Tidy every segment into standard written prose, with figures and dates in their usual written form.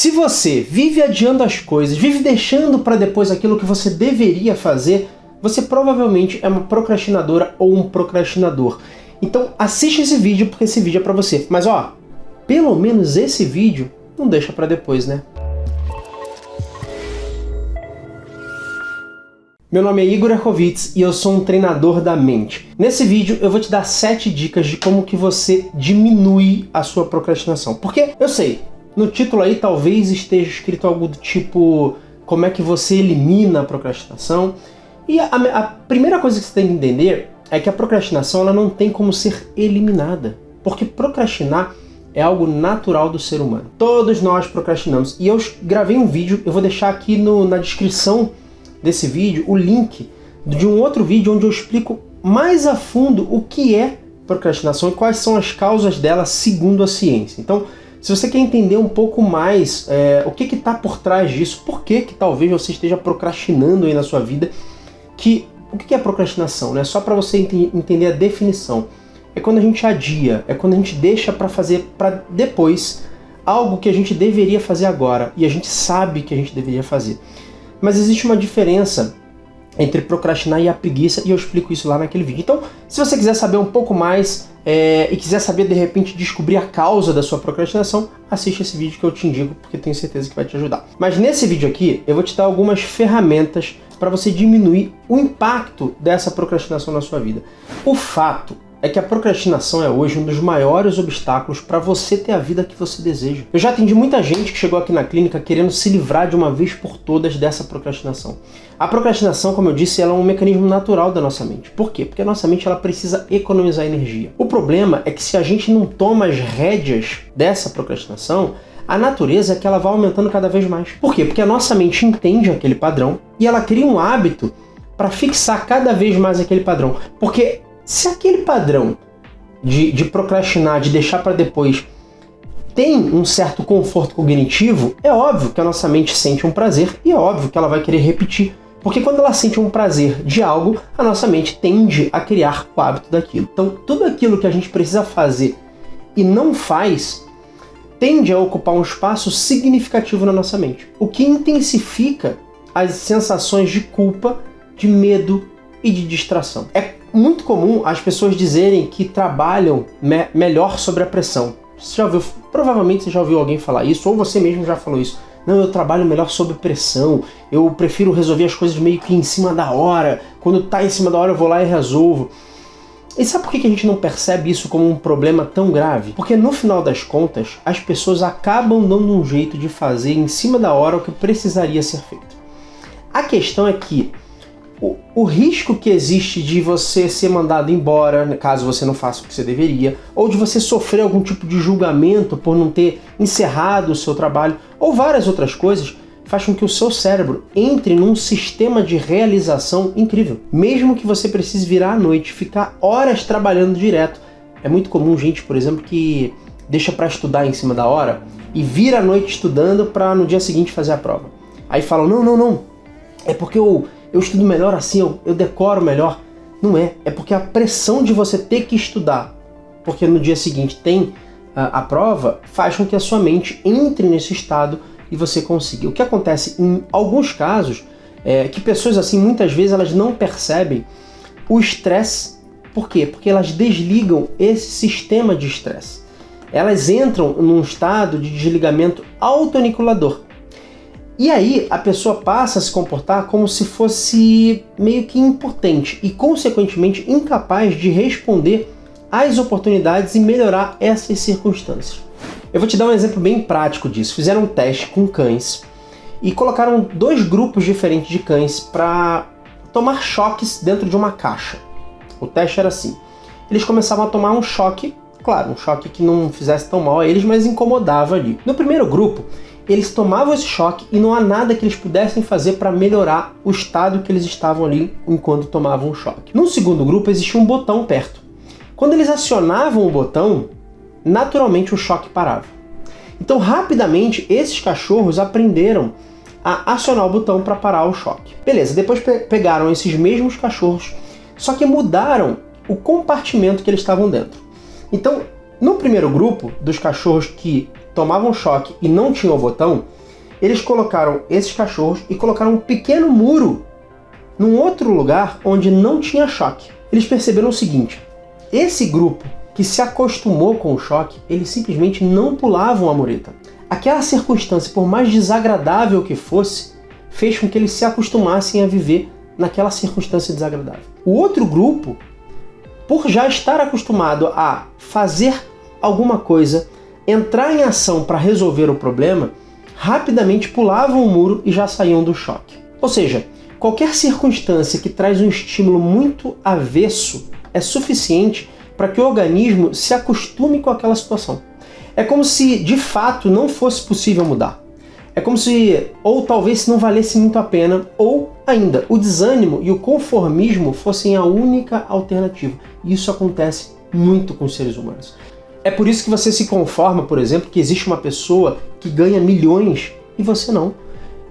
Se você vive adiando as coisas, vive deixando para depois aquilo que você deveria fazer, você provavelmente é uma procrastinadora ou um procrastinador. Então assiste esse vídeo porque esse vídeo é para você. Mas ó, pelo menos esse vídeo não deixa para depois, né? Meu nome é Igor Ercovitz e eu sou um treinador da mente. Nesse vídeo eu vou te dar 7 dicas de como que você diminui a sua procrastinação. Porque eu sei, no título aí talvez esteja escrito algo do tipo como é que você elimina a procrastinação. E a primeira coisa que você tem que entender é que a procrastinação ela não tem como ser eliminada. Porque procrastinar é algo natural do ser humano. Todos nós procrastinamos. E eu gravei um vídeo, eu vou deixar aqui na descrição desse vídeo o link de um outro vídeo onde eu explico mais a fundo o que é procrastinação e quais são as causas dela segundo a ciência. Então, se você quer entender um pouco mais o que está por trás disso, por que talvez você esteja procrastinando aí na sua vida, o que é procrastinação, né? Só para você entender a definição. É quando a gente adia, é quando a gente deixa para fazer para depois algo que a gente deveria fazer agora e a gente sabe que a gente deveria fazer. Mas existe uma diferença entre procrastinar e a preguiça, e eu explico isso lá naquele vídeo. Então, se você quiser saber um pouco mais e quiser saber, de repente, descobrir a causa da sua procrastinação, assiste esse vídeo que eu te indico, porque tenho certeza que vai te ajudar. Mas nesse vídeo aqui, eu vou te dar algumas ferramentas para você diminuir o impacto dessa procrastinação na sua vida. O fato é que a procrastinação é hoje um dos maiores obstáculos para você ter a vida que você deseja. Eu já atendi muita gente que chegou aqui na clínica querendo se livrar de uma vez por todas dessa procrastinação. A procrastinação, como eu disse, ela é um mecanismo natural da nossa mente. Por quê? Porque a nossa mente ela precisa economizar energia. O problema é que se a gente não toma as rédeas dessa procrastinação, a natureza é que ela vai aumentando cada vez mais. Por quê? Porque a nossa mente entende aquele padrão e ela cria um hábito para fixar cada vez mais aquele padrão. Porque se aquele padrão de procrastinar, de deixar para depois, tem um certo conforto cognitivo, é óbvio que a nossa mente sente um prazer e é óbvio que ela vai querer repetir. Porque quando ela sente um prazer de algo, a nossa mente tende a criar o hábito daquilo. Então, tudo aquilo que a gente precisa fazer e não faz, tende a ocupar um espaço significativo na nossa mente. O que intensifica as sensações de culpa, de medo e de distração. É muito comum as pessoas dizerem que trabalham melhor sob a pressão. Você já ouviu, provavelmente você já ouviu alguém falar isso, ou você mesmo já falou isso. Não, eu trabalho melhor sob pressão, eu prefiro resolver as coisas meio que em cima da hora. Quando tá em cima da hora eu vou lá e resolvo. E sabe por que a gente não percebe isso como um problema tão grave? Porque no final das contas, as pessoas acabam dando um jeito de fazer em cima da hora o que precisaria ser feito. A questão é que o risco que existe de você ser mandado embora, caso você não faça o que você deveria, ou de você sofrer algum tipo de julgamento por não ter encerrado o seu trabalho, ou várias outras coisas, faz com que o seu cérebro entre num sistema de realização incrível. Mesmo que você precise virar à noite, ficar horas trabalhando direto. É muito comum gente, por exemplo, que deixa para estudar em cima da hora e vira à noite estudando para no dia seguinte fazer a prova. Aí falam, não, é porque eu estudo melhor assim, eu decoro melhor. Não é, é porque a pressão de você ter que estudar, porque no dia seguinte tem a prova, faz com que a sua mente entre nesse estado e você consiga. O que acontece em alguns casos é que pessoas assim, muitas vezes elas não percebem o estresse. Por quê? Porque elas desligam esse sistema de estresse. Elas entram num estado de desligamento autoaniquilador. E aí a pessoa passa a se comportar como se fosse meio que impotente e, consequentemente, incapaz de responder às oportunidades e melhorar essas circunstâncias. Eu vou te dar um exemplo bem prático disso. Fizeram um teste com cães e colocaram 2 grupos diferentes de cães para tomar choques dentro de uma caixa. O teste era assim. Eles começavam a tomar um choque, claro, um choque que não fizesse tão mal a eles, mas incomodava ali. No primeiro grupo, eles tomavam esse choque e não há nada que eles pudessem fazer para melhorar o estado que eles estavam ali enquanto tomavam o choque. No segundo grupo existia um botão perto. Quando eles acionavam o botão, naturalmente o choque parava. Então rapidamente esses cachorros aprenderam a acionar o botão para parar o choque. Beleza, depois pegaram esses mesmos cachorros, só que mudaram o compartimento que eles estavam dentro. Então, no primeiro grupo dos cachorros que tomavam choque e não tinham o botão, eles colocaram esses cachorros e colocaram um pequeno muro num outro lugar onde não tinha choque. Eles perceberam o seguinte: esse grupo que se acostumou com o choque, eles simplesmente não pulavam a mureta. Aquela circunstância, por mais desagradável que fosse, fez com que eles se acostumassem a viver naquela circunstância desagradável. O outro grupo, por já estar acostumado a fazer alguma coisa, entrar em ação para resolver o problema, rapidamente pulavam o muro e já saíam do choque. Ou seja, qualquer circunstância que traz um estímulo muito avesso é suficiente para que o organismo se acostume com aquela situação. É como se de fato não fosse possível mudar. É como se, ou talvez se não valesse muito a pena, ou ainda, o desânimo e o conformismo fossem a única alternativa. E isso acontece muito com os seres humanos. É por isso que você se conforma, por exemplo, que existe uma pessoa que ganha milhões e você não.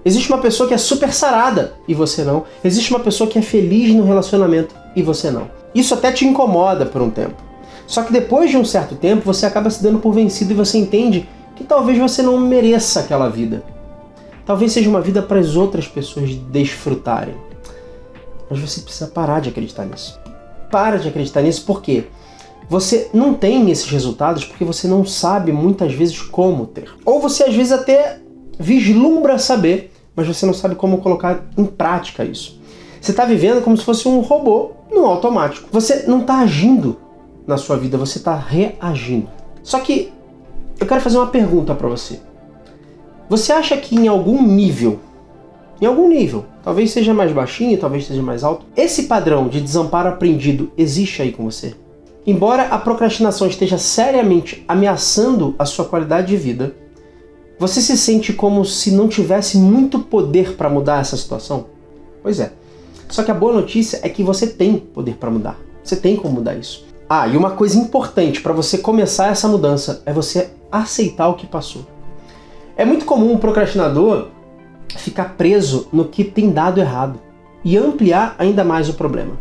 Existe uma pessoa que é super sarada e você não. Existe uma pessoa que é feliz no relacionamento e você não. Isso até te incomoda por um tempo. Só que depois de um certo tempo você acaba se dando por vencido e você entende que talvez você não mereça aquela vida. Talvez seja uma vida para as outras pessoas desfrutarem. Mas você precisa parar de acreditar nisso. Para de acreditar nisso porque você não tem esses resultados porque você não sabe muitas vezes como ter. Ou você às vezes até vislumbra saber, mas você não sabe como colocar em prática isso. Você está vivendo como se fosse um robô no automático. Você não está agindo na sua vida, você está reagindo. Só que eu quero fazer uma pergunta para você. Você acha que em algum nível, talvez seja mais baixinho, talvez seja mais alto, esse padrão de desamparo aprendido existe aí com você? Embora a procrastinação esteja seriamente ameaçando a sua qualidade de vida, você se sente como se não tivesse muito poder para mudar essa situação? Pois é. Só que a boa notícia é que você tem poder para mudar. Você tem como mudar isso. Ah, e uma coisa importante para você começar essa mudança é você aceitar o que passou. É muito comum um procrastinador ficar preso no que tem dado errado e ampliar ainda mais o problema.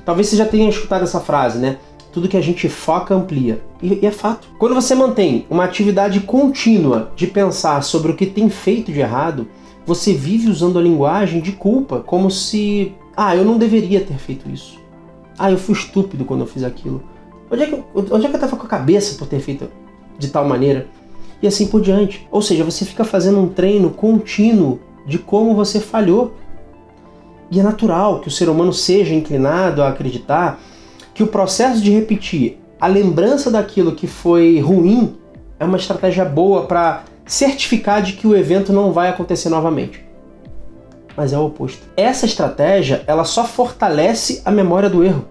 Talvez você já tenha escutado essa frase, né? Tudo que a gente foca amplia. E é fato. Quando você mantém uma atividade contínua de pensar sobre o que tem feito de errado, você vive usando a linguagem de culpa, como se... eu não deveria ter feito isso. Eu fui estúpido quando eu fiz aquilo. Onde é que eu estava com a cabeça por ter feito de tal maneira? E assim por diante. Ou seja, você fica fazendo um treino contínuo de como você falhou. E é natural que o ser humano seja inclinado a acreditar que o processo de repetir a lembrança daquilo que foi ruim é uma estratégia boa para certificar de que o evento não vai acontecer novamente. Mas é o oposto. Essa estratégia, ela só fortalece a memória do erro.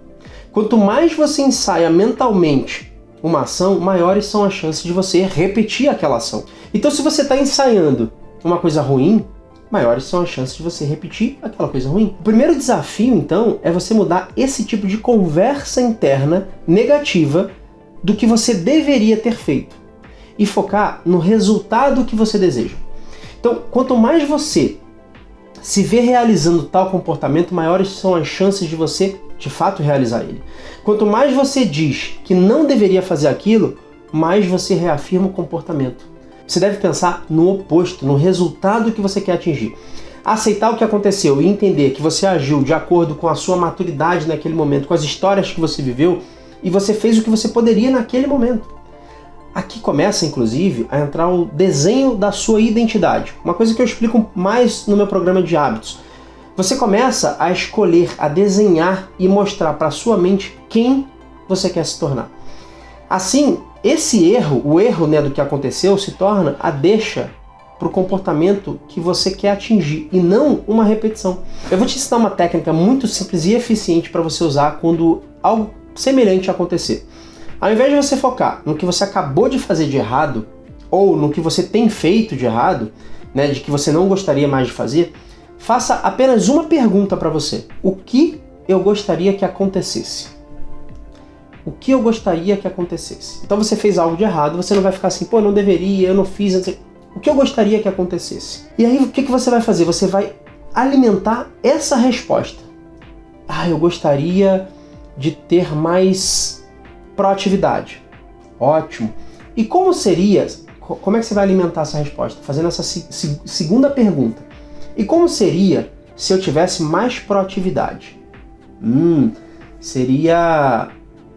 Quanto mais você ensaia mentalmente uma ação, maiores são as chances de você repetir aquela ação. Então, se você está ensaiando uma coisa ruim, maiores são as chances de você repetir aquela coisa ruim. O primeiro desafio, então, é você mudar esse tipo de conversa interna negativa do que você deveria ter feito e focar no resultado que você deseja. Então, quanto mais você se vê realizando tal comportamento, maiores são as chances de você, de fato, realizar ele. Quanto mais você diz que não deveria fazer aquilo, mais você reafirma o comportamento. Você deve pensar no oposto, no resultado que você quer atingir. Aceitar o que aconteceu e entender que você agiu de acordo com a sua maturidade naquele momento, com as histórias que você viveu, e você fez o que você poderia naquele momento. Aqui começa, inclusive, a entrar o desenho da sua identidade. Uma coisa que eu explico mais no meu programa de hábitos. Você começa a escolher, a desenhar e mostrar para a sua mente quem você quer se tornar. Assim, esse erro, o erro do que aconteceu, se torna a deixa para o comportamento que você quer atingir e não uma repetição. Eu vou te ensinar uma técnica muito simples e eficiente para você usar quando algo semelhante acontecer. Ao invés de você focar no que você acabou de fazer de errado ou no que você tem feito de errado, de que você não gostaria mais de fazer, faça apenas uma pergunta para você. O que eu gostaria que acontecesse? O que eu gostaria que acontecesse? Então você fez algo de errado, você não vai ficar assim, não deveria, eu não fiz... O que eu gostaria que acontecesse? E aí o que você vai fazer? Você vai alimentar essa resposta. Eu gostaria de ter mais proatividade. Ótimo. E como seria como é que você vai alimentar essa resposta? Fazendo essa segunda pergunta. E como seria se eu tivesse mais proatividade?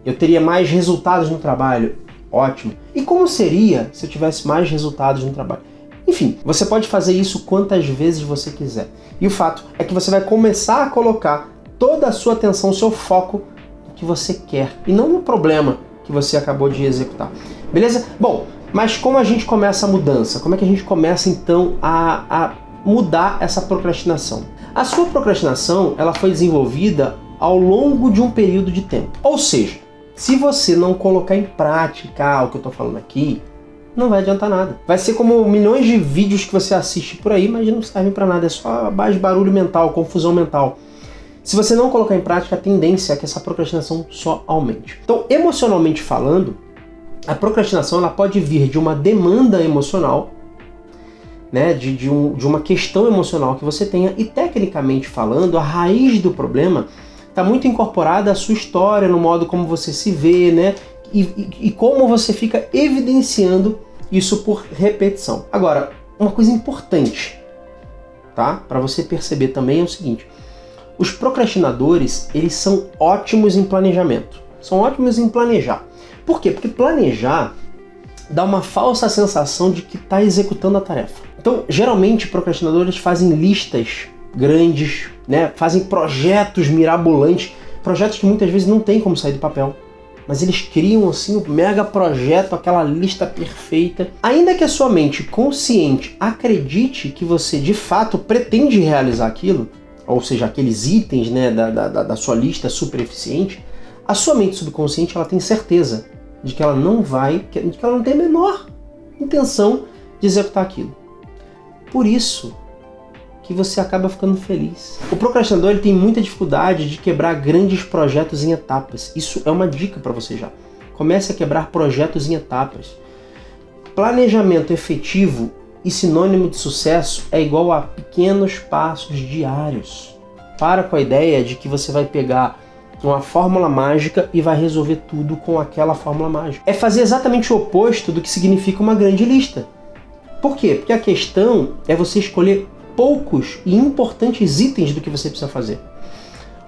Eu teria mais resultados no trabalho. Ótimo. E como seria se eu tivesse mais resultados no trabalho? Enfim, você pode fazer isso quantas vezes você quiser. E o fato é que você vai começar a colocar toda a sua atenção, o seu foco no que você quer e não no problema que você acabou de executar. Beleza? Bom, mas como a gente começa a mudança? Como é que a gente começa então a mudar essa procrastinação? A sua procrastinação, ela foi desenvolvida ao longo de um período de tempo. Ou seja, se você não colocar em prática o que eu estou falando aqui, não vai adiantar nada. Vai ser como milhões de vídeos que você assiste por aí, mas não servem para nada, é só mais barulho mental, confusão mental. Se você não colocar em prática, a tendência é que essa procrastinação só aumente. Então, emocionalmente falando, a procrastinação ela pode vir de uma demanda emocional, né, de uma questão emocional que você tenha, e tecnicamente falando, a raiz do problema está muito incorporada à sua história, no modo como você se vê, né, e como você fica evidenciando isso por repetição. Agora, uma coisa importante, tá, para você perceber também é o seguinte: os procrastinadores, eles são ótimos em planejamento, são ótimos em planejar. Por quê? Porque planejar dá uma falsa sensação de que está executando a tarefa. Então, geralmente, procrastinadores fazem listas grandes, né? Fazem projetos mirabolantes, projetos que muitas vezes não tem como sair do papel. Mas eles criam assim um mega projeto, aquela lista perfeita. Ainda que a sua mente consciente acredite que você de fato pretende realizar aquilo, ou seja, aqueles itens, né, da sua lista super eficiente, a sua mente subconsciente ela tem certeza de que ela não tem a menor intenção de executar aquilo. Por isso que você acaba ficando feliz. O procrastinador ele tem muita dificuldade de quebrar grandes projetos em etapas. Isso é uma dica para você já. Comece a quebrar projetos em etapas. Planejamento efetivo e sinônimo de sucesso é igual a pequenos passos diários. Para com a ideia de que você vai pegar uma fórmula mágica e vai resolver tudo com aquela fórmula mágica. É fazer exatamente o oposto do que significa uma grande lista. Por quê? Porque a questão é você escolher poucos e importantes itens do que você precisa fazer.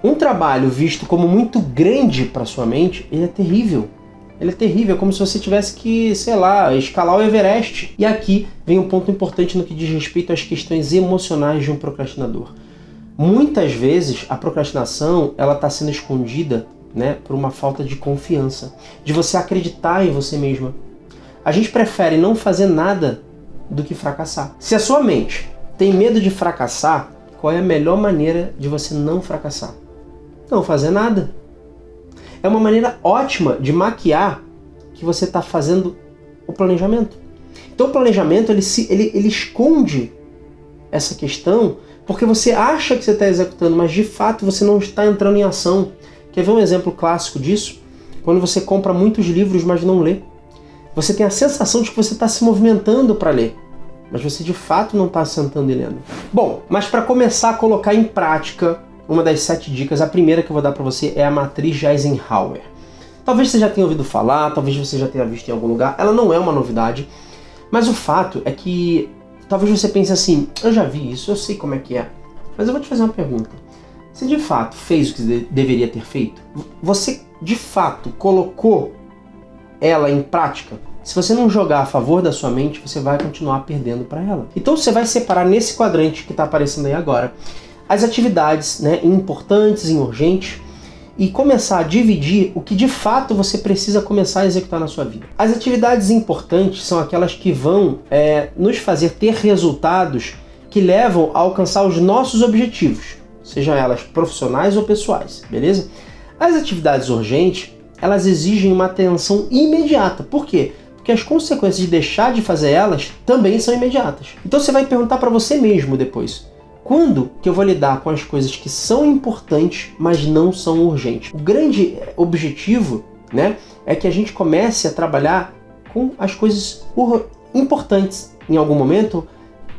Um trabalho visto como muito grande para sua mente, ele é terrível. Ele é terrível, é como se você tivesse que, sei lá, escalar o Everest. E aqui vem um ponto importante no que diz respeito às questões emocionais de um procrastinador. Muitas vezes a procrastinação ela está sendo escondida, né, por uma falta de confiança, de você acreditar em você mesma. A gente prefere não fazer nada do que fracassar. Se a sua mente tem medo de fracassar, qual é a melhor maneira de você não fracassar? Não fazer nada. É uma maneira ótima de maquiar que você está fazendo o planejamento. Então o planejamento ele esconde essa questão porque você acha que você está executando, mas de fato você não está entrando em ação. Quer ver um exemplo clássico disso? Quando você compra muitos livros, mas não lê. Você tem a sensação de que você está se movimentando para ler, mas você de fato não está sentando e lendo. Bom, mas para começar a colocar em prática uma das 7 dicas, a primeira que eu vou dar para você é a matriz de Eisenhower. Talvez você já tenha ouvido falar, talvez você já tenha visto em algum lugar, ela não é uma novidade, mas o fato é que talvez você pense assim, eu já vi isso, eu sei como é que é, mas eu vou te fazer uma pergunta. Você de fato fez o que deveria ter feito? Você de fato colocou ela em prática? Se você não jogar a favor da sua mente, você vai continuar perdendo para ela. Então você vai separar nesse quadrante que está aparecendo aí agora as atividades, né, importantes e urgentes e começar a dividir o que de fato você precisa começar a executar na sua vida. As atividades importantes são aquelas que vão nos fazer ter resultados que levam a alcançar os nossos objetivos, sejam elas profissionais ou pessoais, beleza? As atividades urgentes, elas exigem uma atenção imediata. Por quê? Porque as consequências de deixar de fazer elas também são imediatas. Então você vai perguntar para você mesmo depois, quando que eu vou lidar com as coisas que são importantes, mas não são urgentes? O grande objetivo, né, é que a gente comece a trabalhar com as coisas importantes em algum momento,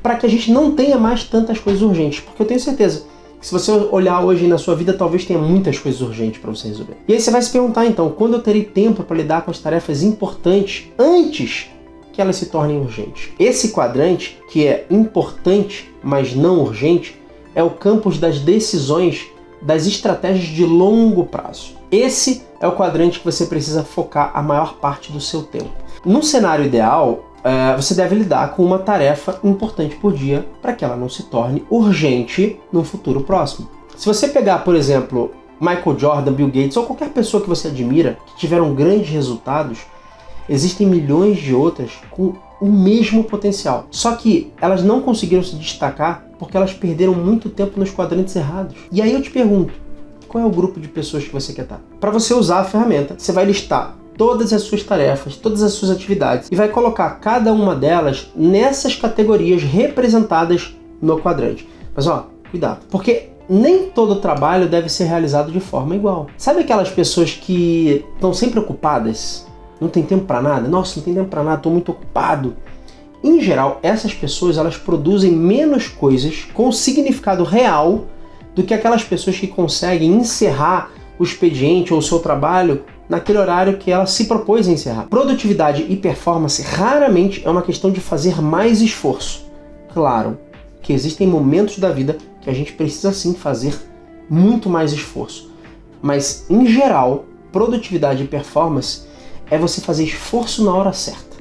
para que a gente não tenha mais tantas coisas urgentes. Porque eu tenho certeza que se você olhar hoje na sua vida, talvez tenha muitas coisas urgentes para você resolver. E aí você vai se perguntar então, quando eu terei tempo para lidar com as tarefas importantes antes que que elas se tornem urgentes. Esse quadrante, que é importante, mas não urgente, é o campo das decisões, das estratégias de longo prazo. Esse é o quadrante que você precisa focar a maior parte do seu tempo. No cenário ideal, você deve lidar com uma tarefa importante por dia para que ela não se torne urgente no futuro próximo. Se você pegar, por exemplo, Michael Jordan, Bill Gates ou qualquer pessoa que você admira, que tiveram grandes resultados, existem milhões de outras com o mesmo potencial. Só que elas não conseguiram se destacar porque elas perderam muito tempo nos quadrantes errados. E aí eu te pergunto, qual é o grupo de pessoas que você quer estar? Para você usar a ferramenta, você vai listar todas as suas tarefas, todas as suas atividades e vai colocar cada uma delas nessas categorias representadas no quadrante. Mas cuidado, porque nem todo trabalho deve ser realizado de forma igual. Sabe aquelas pessoas que estão sempre ocupadas? Não tem tempo para nada? Nossa, não tem tempo para nada, estou muito ocupado. Em geral, essas pessoas elas produzem menos coisas com significado real do que aquelas pessoas que conseguem encerrar o expediente ou o seu trabalho naquele horário que ela se propôs a encerrar. Produtividade e performance raramente é uma questão de fazer mais esforço. Claro que existem momentos da vida que a gente precisa sim fazer muito mais esforço. Mas, em geral, produtividade e performance é você fazer esforço na hora certa.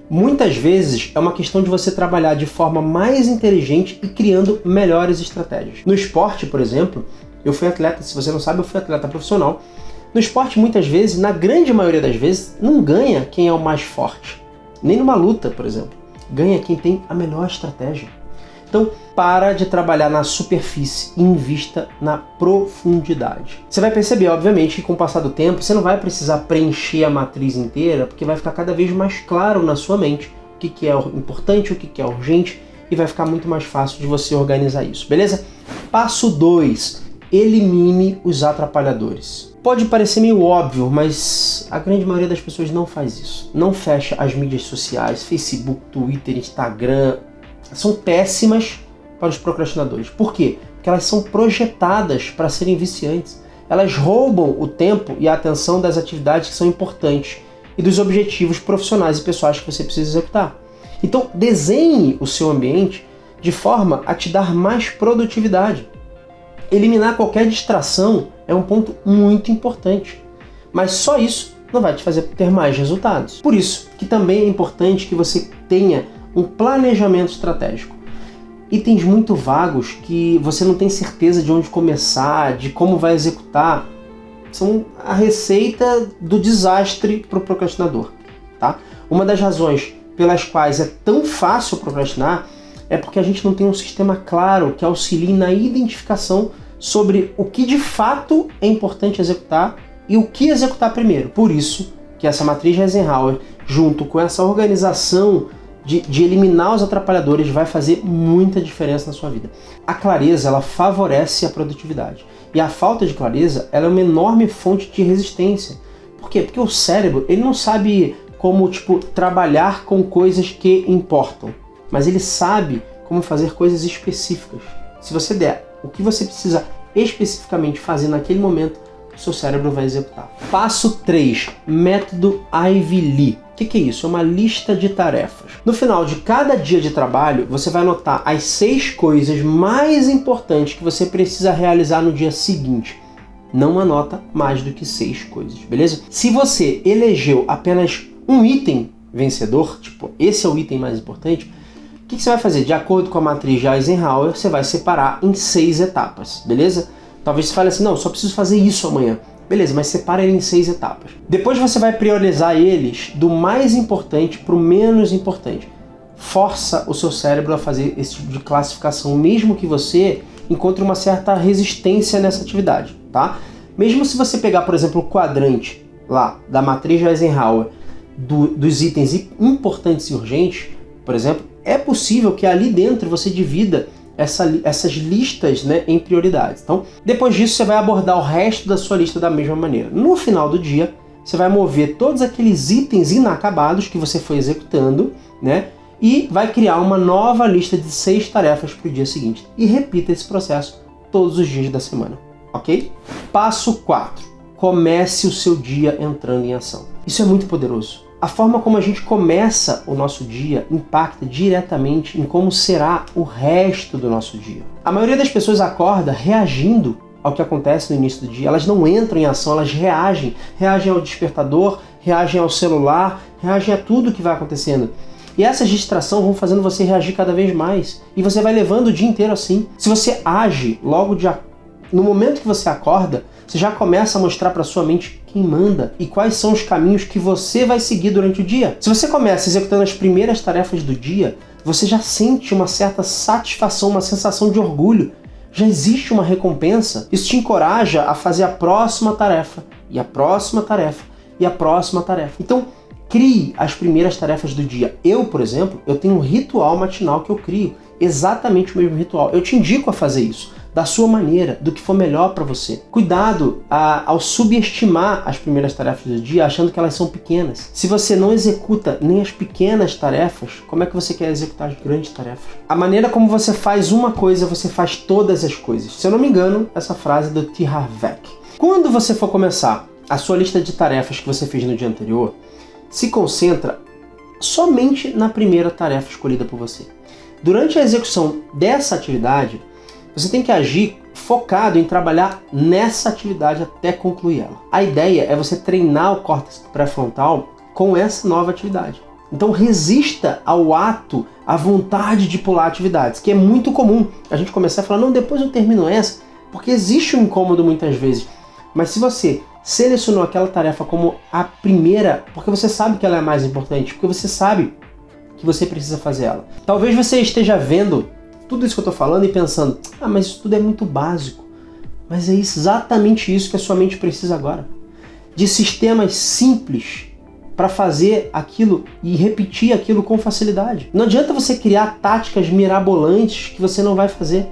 Muitas vezes é uma questão de você trabalhar de forma mais inteligente e criando melhores estratégias. No esporte, por exemplo, eu fui atleta, se você não sabe, eu fui atleta profissional. No esporte, muitas vezes, na grande maioria das vezes, não ganha quem é o mais forte. Nem numa luta, por exemplo. Ganha quem tem a melhor estratégia. Então, para de trabalhar na superfície e invista na profundidade. Você vai perceber, obviamente, que com o passar do tempo, você não vai precisar preencher a matriz inteira, porque vai ficar cada vez mais claro na sua mente o que é importante, o que é urgente, e vai ficar muito mais fácil de você organizar isso, beleza? Passo 2. Elimine os atrapalhadores. Pode parecer meio óbvio, mas a grande maioria das pessoas não faz isso. Não fecha as mídias sociais, Facebook, Twitter, Instagram. São péssimas para os procrastinadores. Por quê? Porque elas são projetadas para serem viciantes. Elas roubam o tempo e a atenção das atividades que são importantes e dos objetivos profissionais e pessoais que você precisa executar. Então, desenhe o seu ambiente de forma a te dar mais produtividade. Eliminar qualquer distração é um ponto muito importante, mas só isso não vai te fazer ter mais resultados. Por isso que também é importante que você tenha um planejamento estratégico. Itens muito vagos que você não tem certeza de onde começar, de como vai executar, são a receita do desastre para o procrastinador. Tá? Uma das razões pelas quais é tão fácil procrastinar é porque a gente não tem um sistema claro que auxilie na identificação sobre o que de fato é importante executar e o que executar primeiro. Por isso que essa matriz Eisenhower, junto com essa organização de eliminar os atrapalhadores, vai fazer muita diferença na sua vida. A clareza, ela favorece a produtividade. E a falta de clareza, ela é uma enorme fonte de resistência. Por quê? Porque o cérebro, ele não sabe como, trabalhar com coisas que importam. Mas ele sabe como fazer coisas específicas. Se você der o que você precisa especificamente fazer naquele momento, o seu cérebro vai executar. Passo 3. Método Ivy Lee. O que é isso? É uma lista de tarefas. No final de cada dia de trabalho, você vai anotar as 6 coisas mais importantes que você precisa realizar no dia seguinte. Não anota mais do que 6 coisas, beleza? Se você elegeu apenas um item vencedor, esse é o item mais importante, o que você vai fazer? De acordo com a matriz de Eisenhower, você vai separar em 6 etapas, beleza? Talvez você fale assim, não, só preciso fazer isso amanhã. Beleza, mas separa ele em 6 etapas. Depois você vai priorizar eles do mais importante para o menos importante. Força o seu cérebro a fazer esse tipo de classificação, mesmo que você encontre uma certa resistência nessa atividade, tá? Mesmo se você pegar, por exemplo, o quadrante lá da matriz de Eisenhower dos itens importantes e urgentes, por exemplo, é possível que ali dentro você divida essas listas, né, em prioridades. Então, depois disso, você vai abordar o resto da sua lista da mesma maneira. No final do dia, você vai mover todos aqueles itens inacabados que você foi executando, né, e vai criar uma nova lista de 6 tarefas para o dia seguinte. E repita esse processo todos os dias da semana, ok? Passo 4. Comece o seu dia entrando em ação. Isso é muito poderoso. A forma como a gente começa o nosso dia impacta diretamente em como será o resto do nosso dia. A maioria das pessoas acorda reagindo ao que acontece no início do dia. Elas não entram em ação, elas reagem. Reagem ao despertador, reagem ao celular, reagem a tudo que vai acontecendo. E essas distrações vão fazendo você reagir cada vez mais. E você vai levando o dia inteiro assim. Se você age no momento que você acorda, você já começa a mostrar para sua mente quem manda e quais são os caminhos que você vai seguir durante o dia. Se você começa executando as primeiras tarefas do dia, você já sente uma certa satisfação, uma sensação de orgulho. Já existe uma recompensa. Isso te encoraja a fazer a próxima tarefa, e a próxima tarefa, e a próxima tarefa. Então, crie as primeiras tarefas do dia. Eu, por exemplo, eu tenho um ritual matinal que eu crio. Exatamente o mesmo ritual. Eu te indico a fazer isso, da sua maneira, do que for melhor para você. Cuidado ao subestimar as primeiras tarefas do dia, achando que elas são pequenas. Se você não executa nem as pequenas tarefas, como é que você quer executar as grandes tarefas? A maneira como você faz uma coisa, você faz todas as coisas. Se eu não me engano, essa frase é do T. Harv Eker. Quando você for começar a sua lista de tarefas que você fez no dia anterior, se concentra somente na primeira tarefa escolhida por você. Durante a execução dessa atividade, você tem que agir focado em trabalhar nessa atividade até concluir ela. A ideia é você treinar o córtex pré-frontal com essa nova atividade. Então resista ao ato, à vontade de pular atividades, que é muito comum a gente começar a falar, não, depois eu termino essa, porque existe um incômodo muitas vezes. Mas se você selecionou aquela tarefa como a primeira, porque você sabe que ela é a mais importante, porque você sabe que você precisa fazer ela. Talvez você esteja vendo tudo isso que eu estou falando e pensando, mas isso tudo é muito básico. Mas é exatamente isso que a sua mente precisa agora. De sistemas simples para fazer aquilo e repetir aquilo com facilidade. Não adianta você criar táticas mirabolantes que você não vai fazer.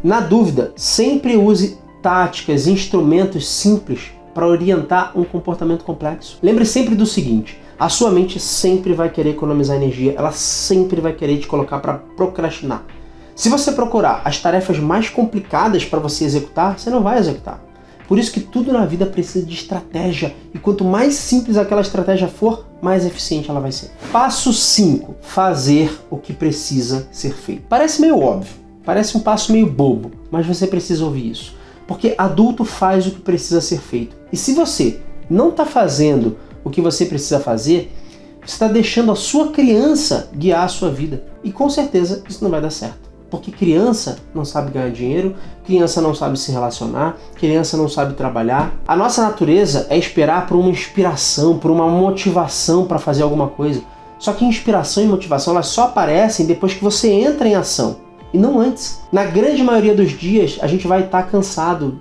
Na dúvida, sempre use táticas, instrumentos simples para orientar um comportamento complexo. Lembre sempre do seguinte, a sua mente sempre vai querer economizar energia, ela sempre vai querer te colocar para procrastinar. Se você procurar as tarefas mais complicadas para você executar, você não vai executar. Por isso que tudo na vida precisa de estratégia, e quanto mais simples aquela estratégia for, mais eficiente ela vai ser. Passo 5. Fazer o que precisa ser feito. Parece meio óbvio, parece um passo meio bobo, mas você precisa ouvir isso. Porque adulto faz o que precisa ser feito. E se você não está fazendo o que você precisa fazer, você está deixando a sua criança guiar a sua vida. E com certeza isso não vai dar certo. Porque criança não sabe ganhar dinheiro, criança não sabe se relacionar, criança não sabe trabalhar. A nossa natureza é esperar por uma inspiração, por uma motivação para fazer alguma coisa. Só que inspiração e motivação elas só aparecem depois que você entra em ação, e não antes. Na grande maioria dos dias a gente vai estar cansado,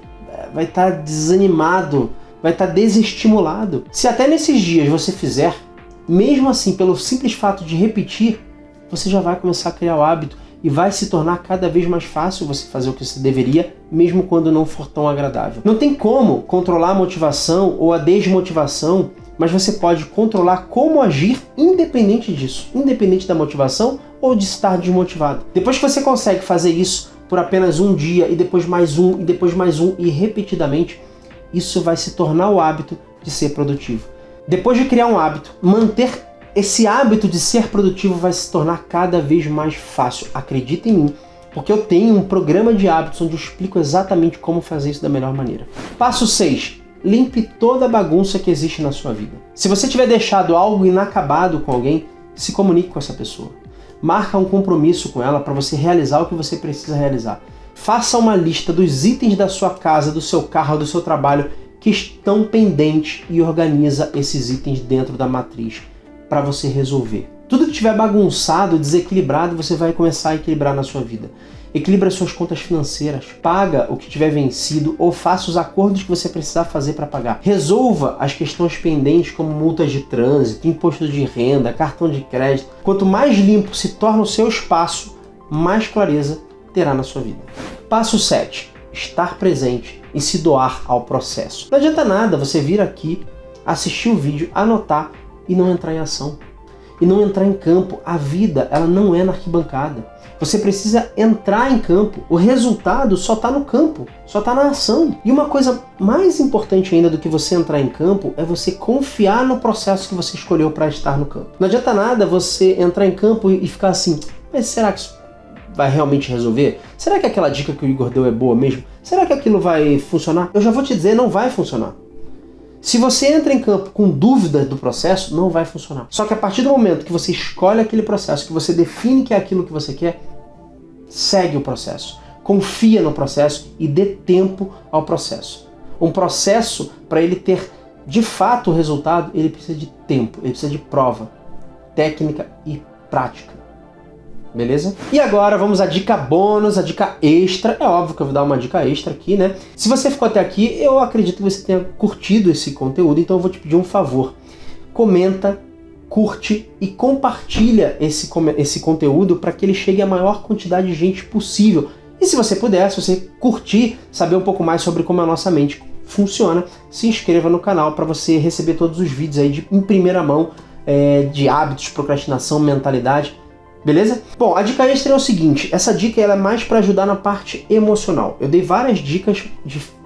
vai estar desanimado, vai estar desestimulado. Se até nesses dias você fizer, mesmo assim, pelo simples fato de repetir, você já vai começar a criar o hábito. E vai se tornar cada vez mais fácil você fazer o que você deveria, mesmo quando não for tão agradável. Não tem como controlar a motivação ou a desmotivação, mas você pode controlar como agir independente disso, independente da motivação ou de estar desmotivado. Depois que você consegue fazer isso por apenas um dia, e depois mais um, e depois mais um, e repetidamente, isso vai se tornar o hábito de ser produtivo. Depois de criar um hábito, manter esse hábito de ser produtivo vai se tornar cada vez mais fácil. Acredita em mim, porque eu tenho um programa de hábitos onde eu explico exatamente como fazer isso da melhor maneira. Passo 6. Limpe toda a bagunça que existe na sua vida. Se você tiver deixado algo inacabado com alguém, se comunique com essa pessoa. Marca um compromisso com ela para você realizar o que você precisa realizar. Faça uma lista dos itens da sua casa, do seu carro, do seu trabalho que estão pendentes e organiza esses itens dentro da matriz para você resolver. Tudo que estiver bagunçado, desequilibrado, você vai começar a equilibrar na sua vida. Equilibra suas contas financeiras, paga o que tiver vencido ou faça os acordos que você precisar fazer para pagar. Resolva as questões pendentes como multas de trânsito, imposto de renda, cartão de crédito. Quanto mais limpo se torna o seu espaço, mais clareza terá na sua vida. Passo 7. Estar presente e se doar ao processo. Não adianta nada você vir aqui, assistir o vídeo, anotar e não entrar em ação. e não entrar em campo. A vida, ela não é na arquibancada. Você precisa entrar em campo. O resultado só está no campo, só está na ação. E uma coisa mais importante ainda do que você entrar em campo é você confiar no processo que você escolheu para estar no campo. Não adianta nada você entrar em campo e ficar assim, mas será que isso vai realmente resolver? Será que aquela dica que o Igor deu é boa mesmo? Será que aquilo vai funcionar? Eu já vou te dizer, não vai funcionar. Se você entra em campo com dúvida do processo, não vai funcionar. Só que a partir do momento que você escolhe aquele processo, que você define que é aquilo que você quer, segue o processo. Confia no processo e dê tempo ao processo. Um processo, para ele ter de fato o resultado, ele precisa de tempo, ele precisa de prova, técnica e prática. Beleza? E agora vamos à dica bônus, a dica extra. É óbvio que eu vou dar uma dica extra aqui, né? Se você ficou até aqui, eu acredito que você tenha curtido esse conteúdo, então eu vou te pedir um favor. Comenta, curte e compartilha esse conteúdo para que ele chegue à maior quantidade de gente possível. E se você puder, se você curtir, saber um pouco mais sobre como a nossa mente funciona, se inscreva no canal para você receber todos os vídeos aí em primeira mão de hábitos, procrastinação, mentalidade. Beleza? Bom, a dica extra é o seguinte, essa dica ela é mais para ajudar na parte emocional. Eu dei várias dicas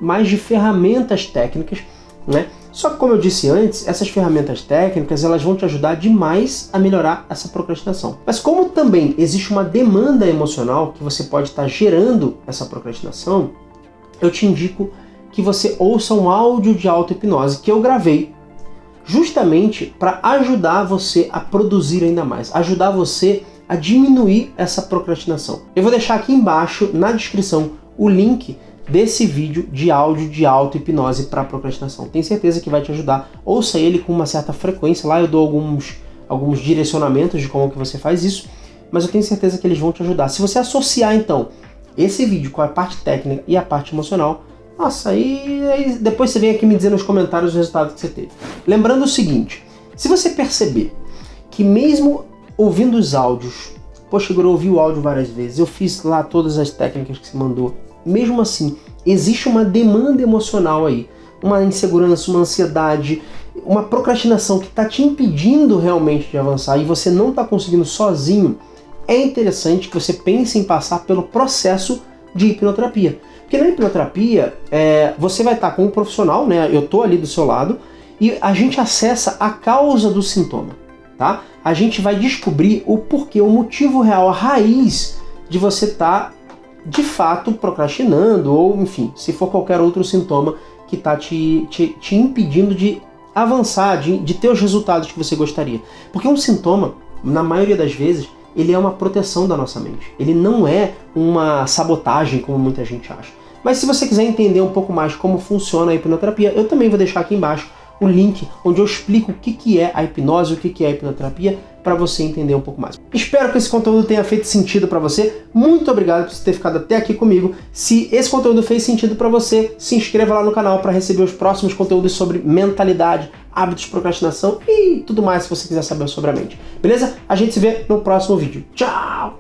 mais de ferramentas técnicas, né? Só que como eu disse antes, essas ferramentas técnicas elas vão te ajudar demais a melhorar essa procrastinação. Mas como também existe uma demanda emocional que você pode estar gerando essa procrastinação, eu te indico que você ouça um áudio de auto-hipnose que eu gravei justamente para ajudar você a produzir ainda mais, ajudar você a diminuir essa procrastinação. Eu vou deixar aqui embaixo, na descrição, o link desse vídeo de áudio de auto-hipnose para procrastinação. Tenho certeza que vai te ajudar. Ouça ele com uma certa frequência. Lá eu dou alguns direcionamentos de como que você faz isso, mas eu tenho certeza que eles vão te ajudar. Se você associar, então, esse vídeo com a parte técnica e a parte emocional, nossa, aí depois você vem aqui me dizer nos comentários o resultado que você teve. Lembrando o seguinte, se você perceber que mesmo ouvindo os áudios, poxa, Igor, eu ouvi o áudio várias vezes, eu fiz lá todas as técnicas que você mandou, mesmo assim, existe uma demanda emocional aí, uma insegurança, uma ansiedade, uma procrastinação que está te impedindo realmente de avançar e você não está conseguindo sozinho, é interessante que você pense em passar pelo processo de hipnoterapia. Porque na hipnoterapia, você vai estar com um profissional, né? Eu estou ali do seu lado, e a gente acessa a causa do sintoma, tá? A gente vai descobrir o porquê, o motivo real, a raiz de você estar, de fato, procrastinando, ou enfim, se for qualquer outro sintoma que está te impedindo de avançar, de ter os resultados que você gostaria. Porque um sintoma, na maioria das vezes, ele é uma proteção da nossa mente. Ele não é uma sabotagem, como muita gente acha. Mas se você quiser entender um pouco mais como funciona a hipnoterapia, eu também vou deixar aqui embaixo o link onde eu explico o que é a hipnose, o que é a hipnoterapia, para você entender um pouco mais. Espero que esse conteúdo tenha feito sentido para você. Muito obrigado por você ter ficado até aqui comigo. Se esse conteúdo fez sentido para você, se inscreva lá no canal para receber os próximos conteúdos sobre mentalidade, hábitos de procrastinação e tudo mais se você quiser saber sobre a mente. Beleza? A gente se vê no próximo vídeo. Tchau!